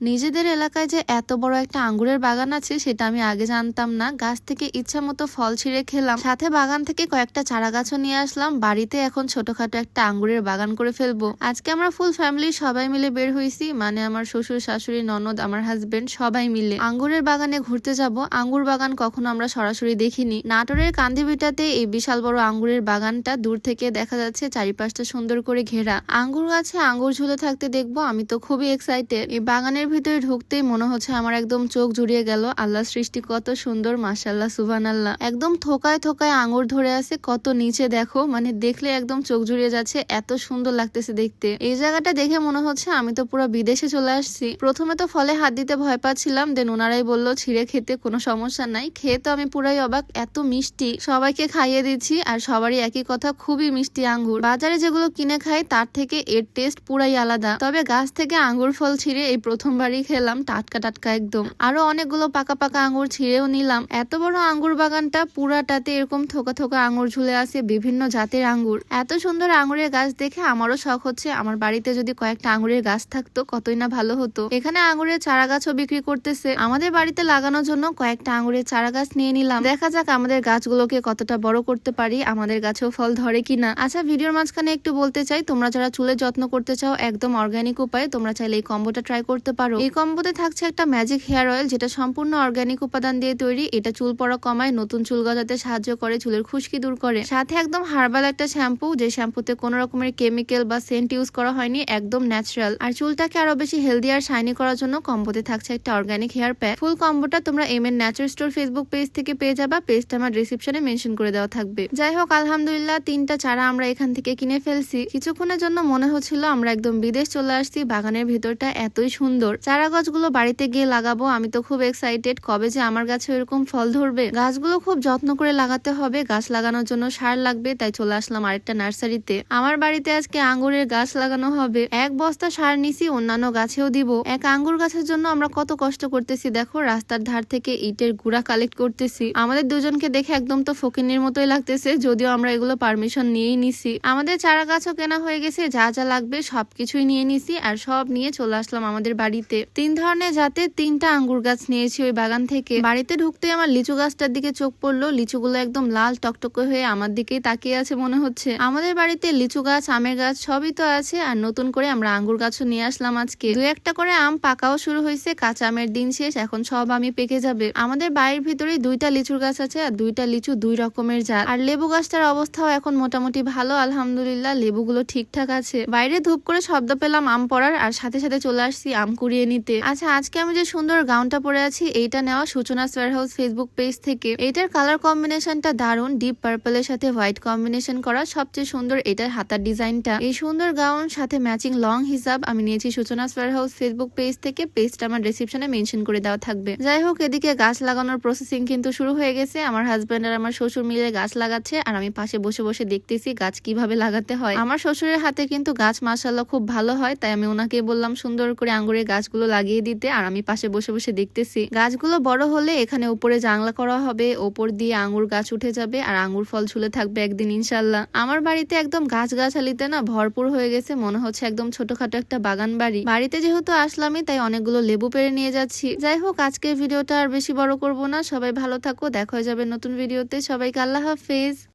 নিজেদের এলাকায় যে এত বড় একটা আঙ্গুরের বাগান আছে সেটা আমি আগে জানতাম না। গাছ থেকে ইচ্ছা মতো ফল ছিঁড়ে খেলাম, সাথে বাগান থেকে কয়েকটা চারা গাছও নিয়ে আসলাম। বাড়িতে এখন ছোটখাটো একটা আঙ্গুরের বাগান করে ফেলবো। আজকে আমরা ফুল ফ্যামিলি সবাই মিলে বের হয়েছি, মানে আমার শ্বশুর শাশুড়ি ননদ আমার হাজবেন্ড সবাই মিলে আঙ্গুরের বাগানে ঘুরতে যাব। আঙ্গুর বাগান কখনো আমরা সরাসরি দেখিনি। নাটোরের কান্দিবিটাতে এই বিশাল বড় আঙ্গুরের বাগানটা দূর থেকে দেখা যাচ্ছে, চারিপাশটা সুন্দর করে ঘেরা। আঙ্গুর গাছে আঙ্গুর ঝুলে থাকতে দেখবো, আমি তো খুবই এক্সাইটেড। এই বাগানের ভিতরে ঢুকতেই মনে হচ্ছে আমার একদম চোখ জুড়িয়ে গেল। আল্লাহ সৃষ্টি কত সুন্দর, মাশাআল্লাহ সুবহানাল্লাহ। একদম থোকায় থোকায় আঙ্গুর ধরে আছে, কত নিচে দেখো, মানে দেখলে একদম চোখ জুড়িয়ে যাচ্ছে, এত সুন্দর লাগতেছে দেখতে। এই জায়গাটা দেখে মনে হচ্ছে আমি তো পুরো বিদেশে চলে আসছি। প্রথমে তো ফলে হাত দিতে ভয় পাচ্ছিলাম, দেন ওনারাই বললো ছিঁড়ে খেতে কোনো সমস্যা নাই। খেয়ে তো আমি পুরাই অবাক, এত মিষ্টি। সবাইকে খাইয়ে দিচ্ছি আর সবারই একই কথা, খুবই মিষ্টি আঙ্গুর। বাজারে যেগুলো কিনে খাই তার থেকে এর টেস্ট পুরাই আলাদা। তবে গাছ থেকে আঙ্গুর ফল ছিঁড়ে এই প্রথমবারই খেলাম, টাটকা টাটকা একদম। আরো অনেকগুলো পাকা পাকা আঙ্গুর ছিঁড়েও নিলাম। এত বড় আঙ্গুর বাগানটা, পুরাটাতে এরকম থোকা থোকা আঙ্গুর ঝুলে আছে, বিভিন্ন জাতের আঙ্গুর। এত সুন্দর আঙ্গুরের গাছ দেখে আমারও শখ হচ্ছে, আমার বাড়িতে যদি কয়েকটা আঙ্গুরের গাছ থাকতো কতই না ভালো হতো। এখানে আঙ্গুরের চারা গাছও বিক্রি করতেছে। আমাদের বাড়িতে লাগানোর জন্য কয়েকটা আঙ্গুরের চারা গাছ নিয়ে নিলাম। দেখা যাক আমাদের গাছগুলোকে কতটা বড় করতে পারি, আমাদের গাছেও ফল ধরে কিনা। আচ্ছা, ভিডিওর মাঝখানে একটু বলতে চাই, তোমরা যারা চুলের যত্ন করতে চাও একদম অর্গানিক উপায়ে, তোমরা চাইলে এই কম্বোটা ট্রাই করতে পারো। এই কম্বোতে থাকছে একটা ম্যাজিক হেয়ার অয়েল, যেটা সম্পূর্ণ অর্গানিক উপাদান দিয়ে তৈরি। এটা চুল পড়া কমায়, নতুন চুল গজাতে সাহায্য করে, চুলের খুশকি দূর করে। সাথে একদম হার্বাল একটা শ্যাম্পু, যে শ্যাম্পুতে কোনো রকমের কেমিক্যাল বা সেন্ট ইউজ করা হয়নি, একদম ন্যাচারাল। আর চুলটাকে আরো বেশি হেলদি আর শাইনি করার জন্য কম্বোতে থাকছে একটা অর্গানিক হেয়ার প্যাক। ফুল কম্বোটা তোমরা MN Nature store Facebook page থেকে পেয়ে যাবা, পেজটা আমার ডেসক্রিপশনে মেনশন করে দেওয়া থাকবে। যাই হোক, আলহামদুলিল্লাহ 3টা চারা আমরা এখান থেকে কিনে ফেলছি। কিছুক্ষণের জন্য মনে হচ্ছিল আমরা একদম বিদেশ চলে আসছি। বাগানের ভেতরটা এতই সুন্দর। চারা গাছগুলো বাড়িতে গিয়ে লাগাবো, আমি তো খুব এক্সাইটেড, কবে যে আমার গাছে এরকম ফল ধরবে। গাছগুলো খুব যত্ন করে লাগাতে হবে, গাছ লাগানোর জন্য সার লাগবে, তাই চলে আসলাম আরেকটা নার্সারিতে। আমার বাড়িতে আজকে আঙ্গুরের গাছ লাগানো হবে। 1 বস্তা সার নিছি, অন্যান্য গাছেও দিব। এক আঙ্গুর গাছের জন্য আমরা কত কষ্ট করতেছি দেখো, রাস্তার ধার থেকে ইটের গুঁড়া কালেক্ট করতেছি। আমাদের দুজনকে দেখে একদম তো ফকিন্নির মতোই লাগতেছে, যদিও আমরা এগুলো পারমিশন নিয়েই নিছি। আমাদের চারা গাছও কেনা হয়ে গেছে, যা যা লাগবে সবকিছুই নিয়ে নিছি, আর সব নিয়ে চলে আসলাম আমাদের বাড়িতে। 3 ধরনের জাতের 3টা আঙ্গুর গাছ নিয়েছি ওই বাগান থেকে। বাড়িতে ঢুকতে আমার লিচু গাছটার দিকে চোখ পড়লো। লিচুগুলো একদম লাল টকটকে হয়ে আমার দিকেই তাকিয়ে আছে মনে হচ্ছে। আমাদের বাড়িতে লিচু গাছ, আমের গাছ সবই তো আছে, আর নতুন করে আমরা আঙ্গুর গাছও নিয়ে আসলাম আজকে। 2-1টা করে আম পাকাও শুরু হয়েছে, কাঁচা আমের দিন শেষ, এখন সব আমি পেকে যাবে। আমাদের বাড়ির ভিতরেই 2টা লিচুর গাছ আছে, আর 2টা লিচু 2 রকমের জাত। আর লেবু গাছটার অবস্থাও এখন মোটামুটি ভালো, আলহামদুলিল্লাহ লেবুগুলো ঠিকঠাক আছে। বাইরে ধূপ করে শব্দ পেলাম আম পড়ার, আর সাথে সাথে চলে আসছি আম কুড়িয়ে নিতে। আচ্ছা, আজকে আমি যে সুন্দর গাউনটা পরে আছি, এইটা নেওয়া সূচনা ওয়্যার হাউস ফেসবুক পেজ থেকে। এটার কালার কম্বিনেশনটা দারুণ, ডিপ পার্পলের সাথে হোয়াইট কম্বিনেশন করা। সবচেয়ে সুন্দর এটার হাতার ডিজাইনটা। এই সুন্দর গাউন সাথে ম্যাচিং লং হিসাব আমি নিয়েছি সূচনা ওয়্যার হাউস ফেসবুক পেজ থেকে, পেজটা আমার ডেসক্রিপশনে মেনশন করে দেওয়া থাকবে। যাই হোক, এদিকে গাছ লাগানোর প্রসেসিং কিন্তু শুরু হয়ে গেছে। আমার হাজবেন্ড আর আমার শ্বশুর মিলে গাছ লাগাচ্ছে, আর আমি পাশে বসে বসে দেখতেছি গাছ কিভাবে লাগাতে হয়। আমার শ্বশুরের হাতে কিন্তু গাছ মাশাআল্লাহ খুব ভালো হয়, তাই আমি ওনাকে বললাম সুন্দর করে আঙ্গুরের গাছগুলো লাগিয়ে দিতে, আর আমি পাশে বসে বসে দেখতেছি। গাছগুলো বড় হলে এখানে উপরে জাংলা করা হবে, ওপর দিয়ে আঙ্গুর গাছ উঠে যাবে, আর আঙ্গুর ফল ঝুলে থাকবে একদিন ইনশাল্লাহ। আমার বাড়িতে একদম গাছগাছালিতে না ভরপুর হয়ে গেছে, মনে হচ্ছে একদম ছোটখাটো একটা বাগান বাড়ি। বাড়িতে যেহেতু আসলামই, তাই অনেকগুলো লেবু পেড়ে নিয়ে যাচ্ছি। যাই হোক, আজকের ভিডিওটা আর বেশি বড় করব না। সবাই ভালো থাকো, দেখা হয়ে যাবে নতুন ভিডিওতে। সবাইকে আল্লাহ হাফেজ।